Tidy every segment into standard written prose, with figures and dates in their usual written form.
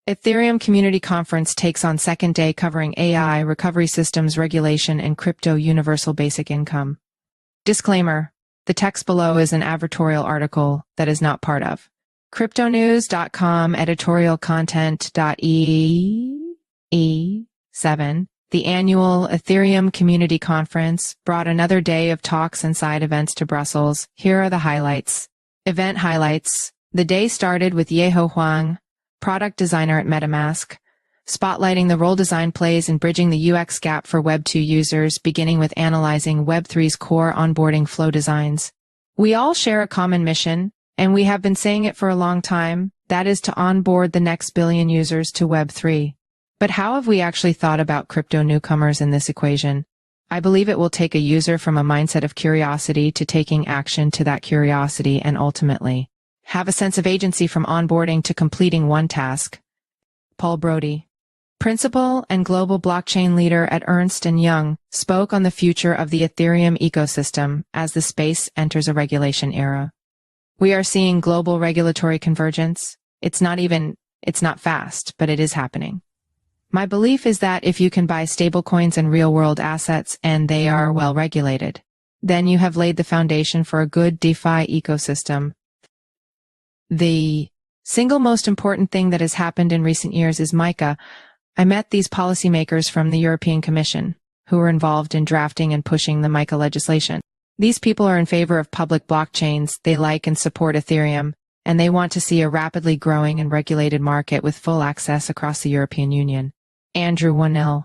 Ethereum Community Conference takes on second day covering AI, recovery systems, regulation, and crypto universal basic income. Disclaimer: the text below is an advertorial article that is not part of cryptonews.com editorial content.e7. The annual Ethereum Community Conference brought another day of talks and side events to Brussels. Here are the highlights. Event highlights. The day started with Yeho Hwang, product designer at MetaMask, spotlighting the role design plays in bridging the UX gap for Web 2 users, beginning with analyzing Web 3's core onboarding flow designs. We all share a common mission, and we have been saying it for a long time, that is to onboard the next billion users to Web 3. But how have we actually thought about crypto newcomers in this equation? I believe it will take a user from a mindset of curiosity to taking action to that curiosity and ultimately have a sense of agency from onboarding to completing one task. Paul Brody, principal and global blockchain leader at Ernst & Young, spoke on the future of the Ethereum ecosystem as the space enters a regulation era. We are seeing global regulatory convergence. It's not fast, but it is happening. My belief is that if you can buy stablecoins and real-world assets and they are well regulated, then you have laid the foundation for a good DeFi ecosystem. The single most important thing that has happened in recent years is MiCA. I met these policymakers from the European Commission, who were involved in drafting and pushing the MiCA legislation. These people are in favor of public blockchains, they like and support Ethereum, and they want to see a rapidly growing and regulated market with full access across the European Union. Andrew Wanell,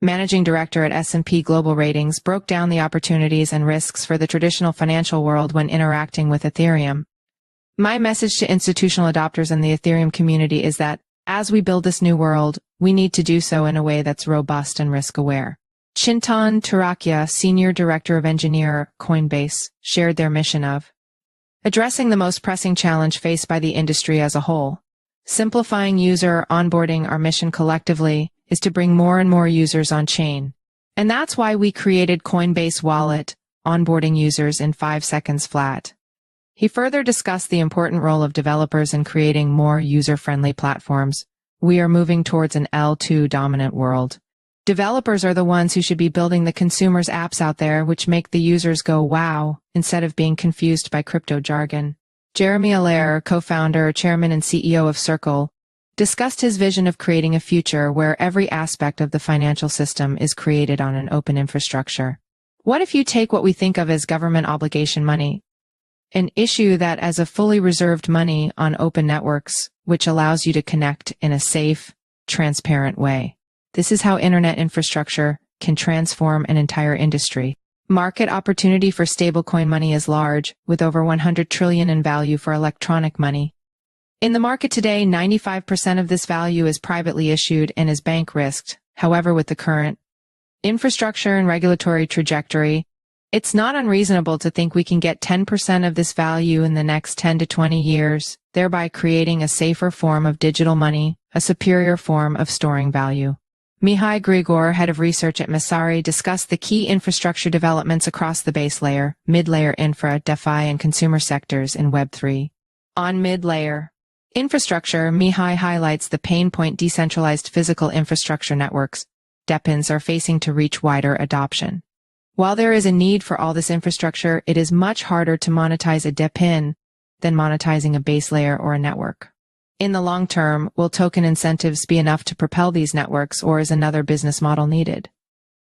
managing director at S&P Global Ratings, broke down the opportunities and risks for the traditional financial world when interacting with Ethereum. My message to institutional adopters in the Ethereum community is that, as we build this new world, we need to do so in a way that's robust and risk-aware. Chintan Turakia, Senior Director of Engineer, Coinbase, shared their mission of addressing the most pressing challenge faced by the industry as a whole. Simplifying user onboarding. Our mission collectively is to bring more and more users on-chain. And that's why we created Coinbase Wallet, onboarding users in 5 seconds flat. He further discussed the important role of developers in creating more user-friendly platforms. We are moving towards an L2 dominant world. Developers are the ones who should be building the consumers' apps out there which make the users go wow, instead of being confused by crypto jargon. Jeremy Allaire, co-founder, chairman and CEO of Circle, discussed his vision of creating a future where every aspect of the financial system is created on an open infrastructure. What if you take what we think of as government obligation money, an issue that as a fully reserved money on open networks, which allows you to connect in a safe, transparent way? This is how internet infrastructure can transform an entire industry. Market opportunity for stablecoin money is large, with over 100 trillion in value for electronic money. In the market today, 95% of this value is privately issued and is bank risked. However, with the current infrastructure and regulatory trajectory, it's not unreasonable to think we can get 10% of this value in the next 10 to 20 years, thereby creating a safer form of digital money, a superior form of storing value. Mihai Grigor, head of research at Messari, discussed the key infrastructure developments across the base layer, mid-layer infra, DeFi, and consumer sectors in Web3. On mid-layer infrastructure, Mihai highlights the pain point decentralized physical infrastructure networks, DePINs, are facing to reach wider adoption. While there is a need for all this infrastructure, it is much harder to monetize a DePIN than monetizing a base layer or a network. In the long term, will token incentives be enough to propel these networks, or is another business model needed?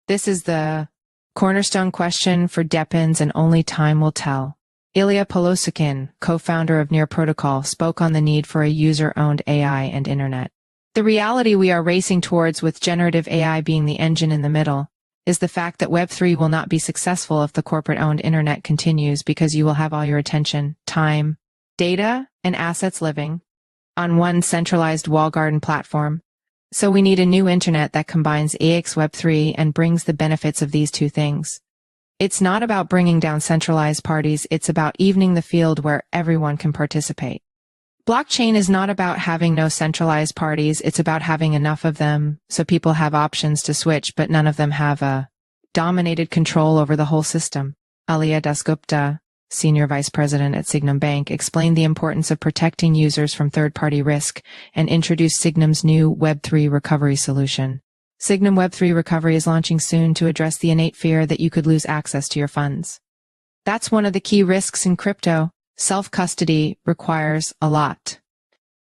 This is the cornerstone question for DePINs, and only time will tell. Ilya Polosukin, co-founder of Near Protocol, spoke on the need for a user-owned AI and internet. The reality we are racing towards, with generative AI being the engine in the middle, is the fact that Web3 will not be successful if the corporate-owned internet continues, because you will have all your attention, time, data, and assets living on one centralized walled garden platform. So we need a new internet that combines AX Web3 and brings the benefits of these two things. It's not about bringing down centralized parties, it's about evening the field where everyone can participate. Blockchain is not about having no centralized parties, it's about having enough of them so people have options to switch, but none of them have a dominated control over the whole system. Aliya Dasgupta, Senior Vice President at Sygnum Bank, explained the importance of protecting users from third-party risk and introduced Sygnum's new Web3 recovery solution. Sygnum Web3 Recovery is launching soon to address the innate fear that you could lose access to your funds. That's one of the key risks in crypto. Self-custody requires a lot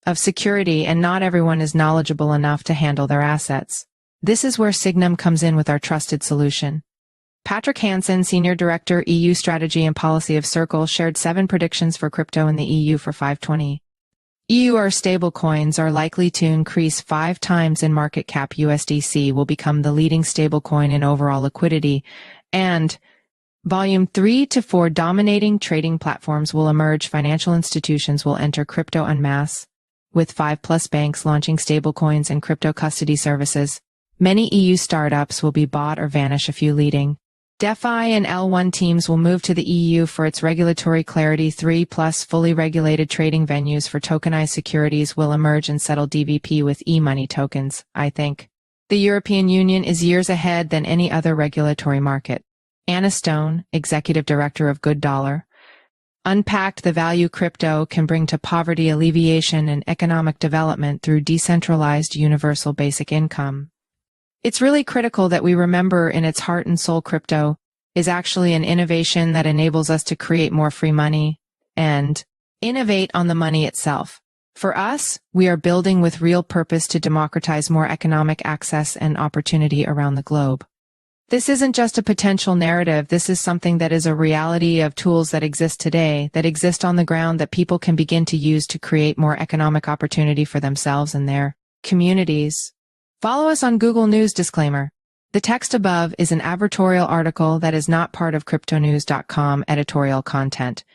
of security, and not everyone is knowledgeable enough to handle their assets. This is where Sygnum comes in with our trusted solution. Patrick Hansen, Senior Director, EU Strategy and Policy of Circle, shared 7 predictions for crypto in the EU for 5/20. EUR stablecoins are likely to increase 5 times in market cap. USDC will become the leading stablecoin in overall liquidity, and Volume 3 to 4 dominating trading platforms will emerge. Financial institutions will enter crypto en masse, with 5+ banks launching stablecoins and crypto custody services. Many EU startups will be bought or vanish. A few leading DeFi and L1 teams will move to the EU for its regulatory clarity. 3+ fully regulated trading venues for tokenized securities will emerge and settle DVP with e-money tokens. I think the European Union is years ahead than any other regulatory market. Anna Stone, Executive Director of Good Dollar, unpacked the value crypto can bring to poverty alleviation and economic development through decentralized universal basic income. It's really critical that we remember in its heart and soul, crypto is actually an innovation that enables us to create more free money and innovate on the money itself. For us, we are building with real purpose to democratize more economic access and opportunity around the globe. This isn't just a potential narrative. This is something that is a reality of tools that exist today, that exist on the ground, that people can begin to use to create more economic opportunity for themselves and their communities. Follow us on Google News. Disclaimer. The text above is an advertorial article that is not part of cryptonews.com editorial content.